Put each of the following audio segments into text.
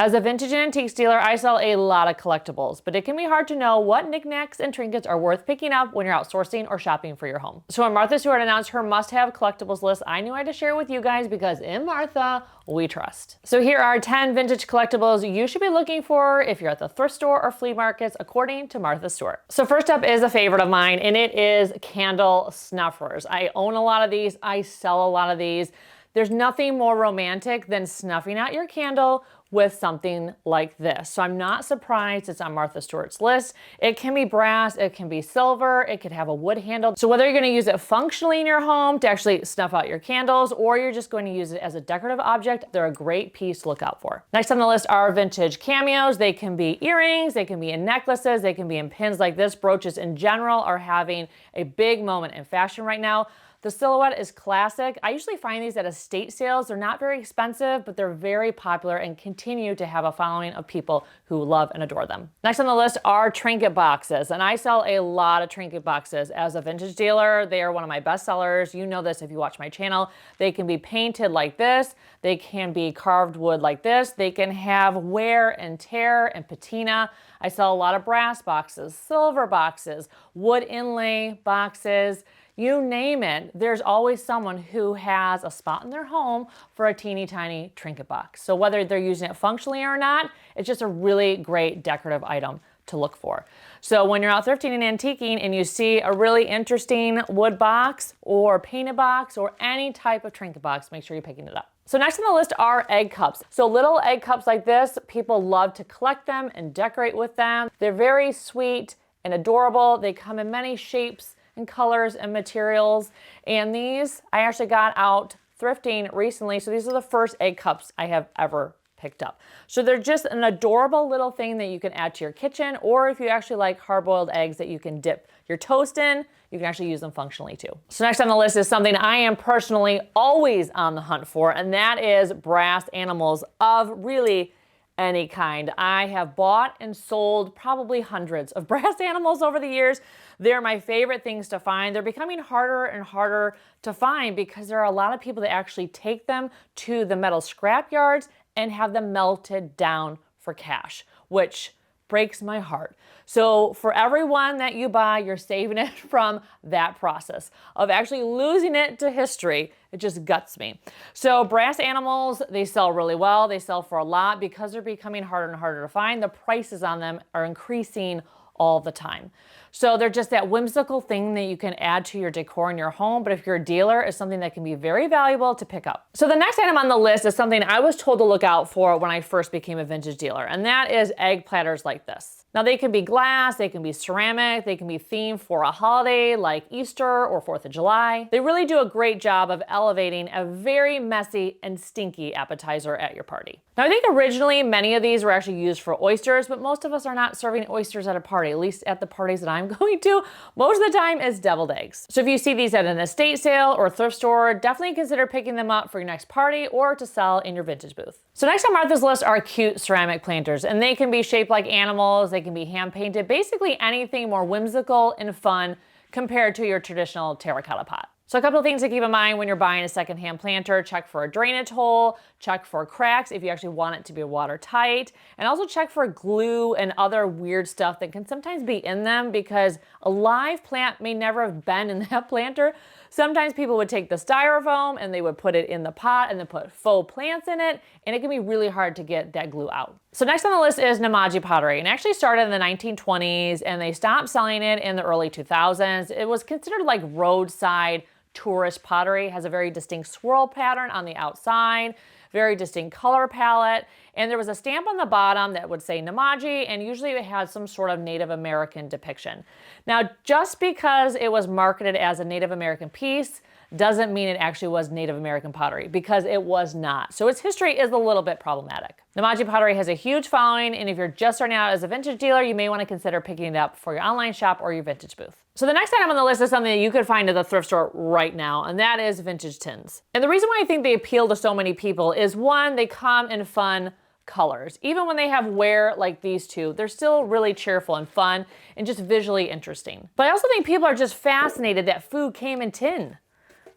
As a vintage and antiques dealer, I sell a lot of collectibles, but it can be hard to know what knickknacks and trinkets are worth picking up when you're out sourcing or shopping for your home. So when Martha Stewart announced her must-have collectibles list, I knew I had to share it with you guys because in Martha, we trust. So here are 10 vintage collectibles you should be looking for if you're at the thrift store or flea markets, according to Martha Stewart. So first up is a favorite of mine, and it is candle snuffers. I own a lot of these. I sell a lot of these. There's nothing more romantic than snuffing out your candle with something like this. So I'm not surprised it's on Martha Stewart's list. It can be brass, it can be silver, it could have a wood handle. So whether you're gonna use it functionally in your home to actually snuff out your candles, or you're just going to use it as a decorative object, they're a great piece to look out for. Next on the list are vintage cameos. They can be earrings, they can be in necklaces, they can be in pins like this. Brooches in general are having a big moment in fashion right now. The silhouette is classic. I usually find these at estate sales. They're not very expensive, but they're very popular and continue to have a following of people who love and adore them. Next on the list are trinket boxes, and I sell a lot of trinket boxes. As a vintage dealer, they are one of my best sellers. You know this if you watch my channel. They can be painted like this. They can be carved wood like this. They can have wear and tear and patina. I sell a lot of brass boxes, silver boxes, wood inlay boxes. You name it, there's always someone who has a spot in their home for a teeny tiny trinket box. So whether they're using it functionally or not, it's just a really great decorative item to look for. So when you're out thrifting and antiquing and you see a really interesting wood box or painted box or any type of trinket box, make sure you're picking it up. So next on the list are egg cups. So little egg cups like this, people love to collect them and decorate with them. They're very sweet and adorable. They come in many shapes and colors and materials. And these I actually got out thrifting recently. So these are the first egg cups I have ever picked up. So they're just an adorable little thing that you can add to your kitchen, or if you actually like hard-boiled eggs that you can dip your toast in, you can actually use them functionally too. So next on the list is something I am personally always on the hunt for, and that is brass animals of really any kind. I have bought and sold probably hundreds of brass animals over the years. They're my favorite things to find. They're becoming harder and harder to find because there are a lot of people that actually take them to the metal scrap yards and have them melted down for cash, which breaks my heart. So for every one that you buy, you're saving it from that process of actually losing it to history. It just guts me. So brass animals, they sell really well. They sell for a lot because they're becoming harder and harder to find. The prices on them are increasing all the time. So they're just that whimsical thing that you can add to your decor in your home, but if you're a dealer, it's something that can be very valuable to pick up. So the next item on the list is something I was told to look out for when I first became a vintage dealer, and that is egg platters like this. Now they can be glass, they can be ceramic, they can be themed for a holiday like Easter or 4th of July. They really do a great job of elevating a very messy and stinky appetizer at your party. Now I think originally many of these were actually used for oysters, but most of us are not serving oysters at a party, at least at the parties that I'm going to. Most of the time it's deviled eggs. So if you see these at an estate sale or thrift store, definitely consider picking them up for your next party or to sell in your vintage booth. So next on Martha's list are cute ceramic planters, and they can be shaped like animals, they can be hand painted, basically anything more whimsical and fun compared to your traditional terracotta pot. So a couple of things to keep in mind when you're buying a secondhand planter: check for a drainage hole, check for cracks if you actually want it to be watertight, and also check for glue and other weird stuff that can sometimes be in them because a live plant may never have been in that planter. Sometimes people would take the styrofoam and they would put it in the pot and then put faux plants in it, and it can be really hard to get that glue out. So next on the list is Namaji pottery, and it actually started in the 1920s and they stopped selling it in the early 2000s. It was considered like roadside tourist pottery. It has a very distinct swirl pattern on the outside, very distinct color palette, and there was a stamp on the bottom that would say Namaji, and usually it had some sort of Native American depiction. Now, just because it was marketed as a Native American piece doesn't mean it actually was Native American pottery, because it was not. So its history is a little bit problematic. Namaji pottery has a huge following, and if you're just starting out as a vintage dealer, you may want to consider picking it up for your online shop or your vintage booth. So the next item on the list is something that you could find at the thrift store right now, and that is vintage tins. And the reason why I think they appeal to so many people is, one, they come in fun colors. Even when they have wear like these two, they're still really cheerful and fun and just visually interesting. But I also think people are just fascinated that food came in tin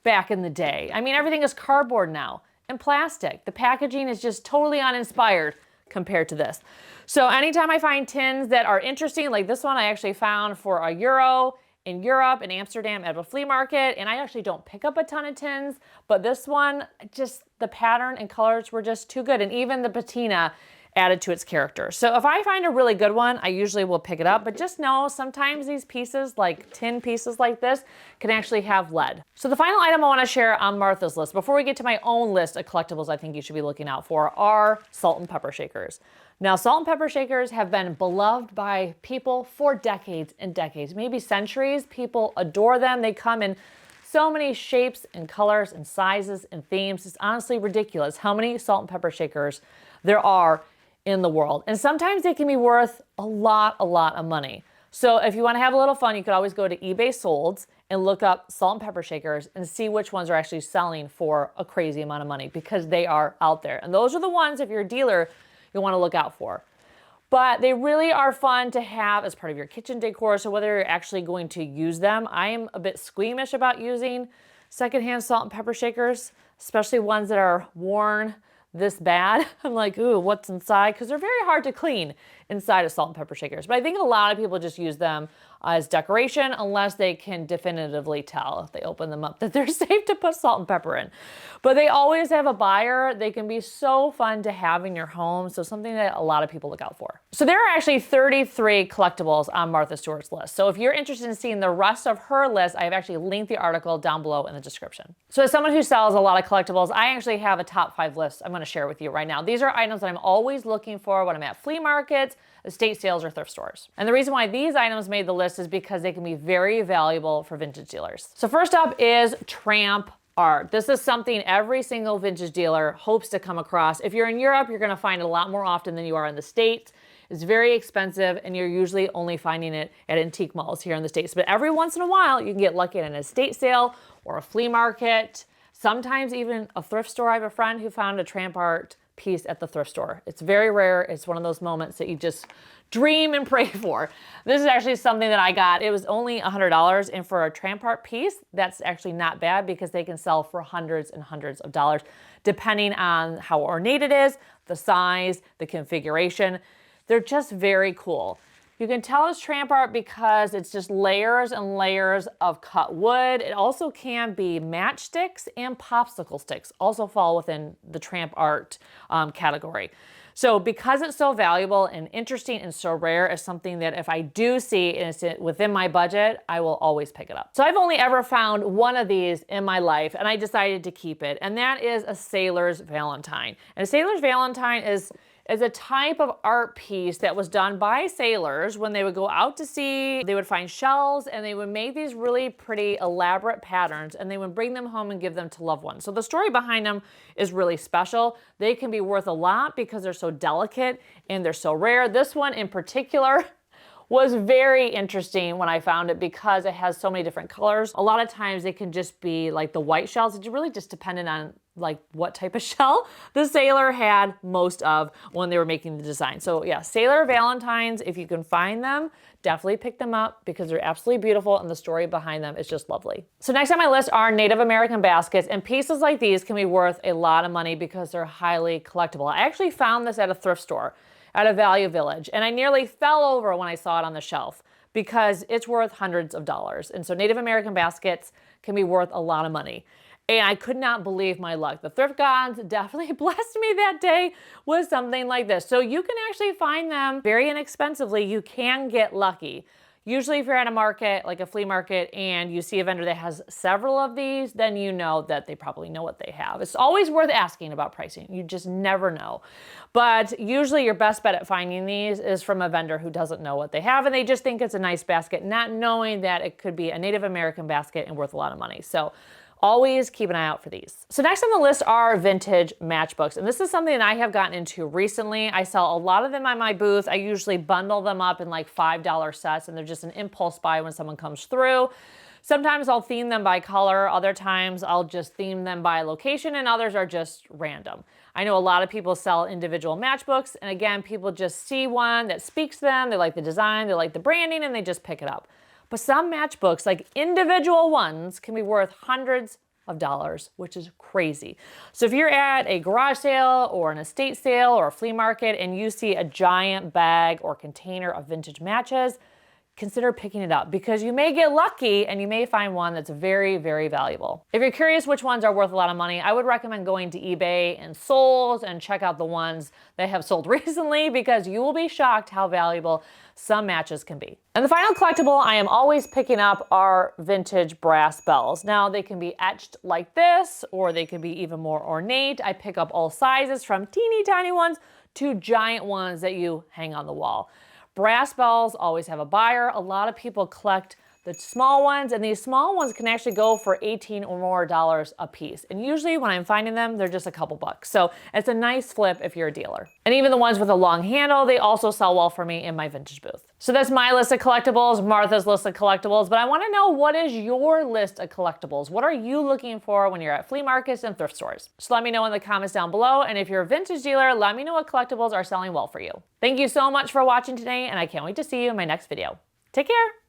back in the day. I mean, everything is cardboard now and plastic. The packaging is just totally uninspired compared to this. So anytime I find tins that are interesting, like this one I actually found for €1 in Europe, in Amsterdam at a flea market, and I actually don't pick up a ton of tins, but this one, just the pattern and colors were just too good, and even the patina added to its character. So if I find a really good one, I usually will pick it up, but just know sometimes these pieces, like tin pieces like this, can actually have lead. So the final item I want to share on Martha's list, before we get to my own list of collectibles I think you should be looking out for, are salt and pepper shakers. Now, salt and pepper shakers have been beloved by people for decades and decades, maybe centuries. People adore them. They come in so many shapes and colors and sizes and themes. It's honestly ridiculous how many salt and pepper shakers there are in the world. And sometimes they can be worth a lot of money. So if you want to have a little fun, you could always go to eBay Solds and look up salt and pepper shakers and see which ones are actually selling for a crazy amount of money, because they are out there. And those are the ones, if you're a dealer, you want to look out for. But they really are fun to have as part of your kitchen decor. So whether you're actually going to use them, I am a bit squeamish about using secondhand salt and pepper shakers, especially ones that are worn this bad. I'm like, ooh, what's inside? Because they're very hard to clean inside of salt and pepper shakers. But I think a lot of people just use them as decoration, unless they can definitively tell if they open them up that they're safe to put salt and pepper in. But they always have a buyer. They can be so fun to have in your home. So something that a lot of people look out for. So there are actually 33 collectibles on Martha Stewart's list. So if you're interested in seeing the rest of her list, I have actually linked the article down below in the description. So as someone who sells a lot of collectibles, I actually have a top 5 list I'm going to share with you right now. These are items that I'm always looking for when I'm at flea markets, estate sales, or thrift stores. And the reason why these items made the list is because they can be very valuable for vintage dealers. So first up is tramp art. This is something every single vintage dealer hopes to come across. If you're in Europe, you're going to find it a lot more often than you are in the States. It's very expensive, and you're usually only finding it at antique malls here in the States. But every once in a while, you can get lucky at an estate sale or a flea market, sometimes even a thrift store. I have a friend who found a tramp art piece at the thrift store. It's very rare. It's one of those moments that you just dream and pray for. This is actually something that I got. It was only $100, and for a tramp art piece, that's actually not bad, because they can sell for hundreds and hundreds of dollars, depending on how ornate it is, the size, the configuration. They're just very cool. You can tell it's tramp art because it's just layers and layers of cut wood. It also can be matchsticks, and popsicle sticks also fall within the tramp art category. So because it's so valuable and interesting and so rare, is something that if I do see and it's within my budget, I will always pick it up. So I've only ever found one of these in my life, and I decided to keep it, and that is a sailor's valentine. And a sailor's valentine is a type of art piece that was done by sailors when they would go out to sea. They would find shells, and they would make these really pretty elaborate patterns, and they would bring them home and give them to loved ones. So the story behind them is really special. They can be worth a lot because they're so delicate and they're so rare. This one in particular was very interesting when I found it, because it has so many different colors. A lot of times it can just be like the white shells. It's really just dependent on like what type of shell the sailor had most of when they were making the design. So yeah, sailor valentines, if you can find them, definitely pick them up, because they're absolutely beautiful and the story behind them is just lovely. So next on my list are Native American baskets, and pieces like these can be worth a lot of money because they're highly collectible. I actually found this at a thrift store at a Value Village, and I nearly fell over when I saw it on the shelf, because it's worth hundreds of dollars. And so Native American baskets can be worth a lot of money. And I could not believe my luck. The thrift gods definitely blessed me that day with something like this. So you can actually find them very inexpensively. You can get lucky. Usually if you're at a market, like a flea market, and you see a vendor that has several of these, then you know that they probably know what they have. It's always worth asking about pricing. You just never know. But usually your best bet at finding these is from a vendor who doesn't know what they have, and they just think it's a nice basket, not knowing that it could be a Native American basket and worth a lot of money. So always keep an eye out for these. So next on the list are vintage matchbooks. And this is something that I have gotten into recently. I sell a lot of them on my booth. I usually bundle them up in like $5 sets, and they're just an impulse buy when someone comes through. Sometimes I'll theme them by color. Other times I'll just theme them by location, and others are just random. I know a lot of people sell individual matchbooks, and again, people just see one that speaks to them. They like the design, they like the branding, and they just pick it up. But some matchbooks, like individual ones, can be worth hundreds of dollars, which is crazy. So if you're at a garage sale or an estate sale or a flea market and you see a giant bag or container of vintage matches, consider picking it up because you may get lucky and you may find one that's very, very valuable. If you're curious which ones are worth a lot of money, I would recommend going to eBay and Souls and check out the ones that have sold recently because you will be shocked how valuable some matches can be. And the final collectible I am always picking up are vintage brass bells. Now they can be etched like this or they can be even more ornate. I pick up all sizes from teeny tiny ones to giant ones that you hang on the wall. Brass bells always have a buyer. A lot of people collect the small ones, and these small ones can actually go for $18 or more a piece. And usually when I'm finding them, they're just a couple bucks. So it's a nice flip if you're a dealer. And even the ones with a long handle, they also sell well for me in my vintage booth. So that's my list of collectibles, Martha's list of collectibles, but I wanna know, what is your list of collectibles? What are you looking for when you're at flea markets and thrift stores? So let me know in the comments down below, and if you're a vintage dealer, let me know what collectibles are selling well for you. Thank you so much for watching today, and I can't wait to see you in my next video. Take care.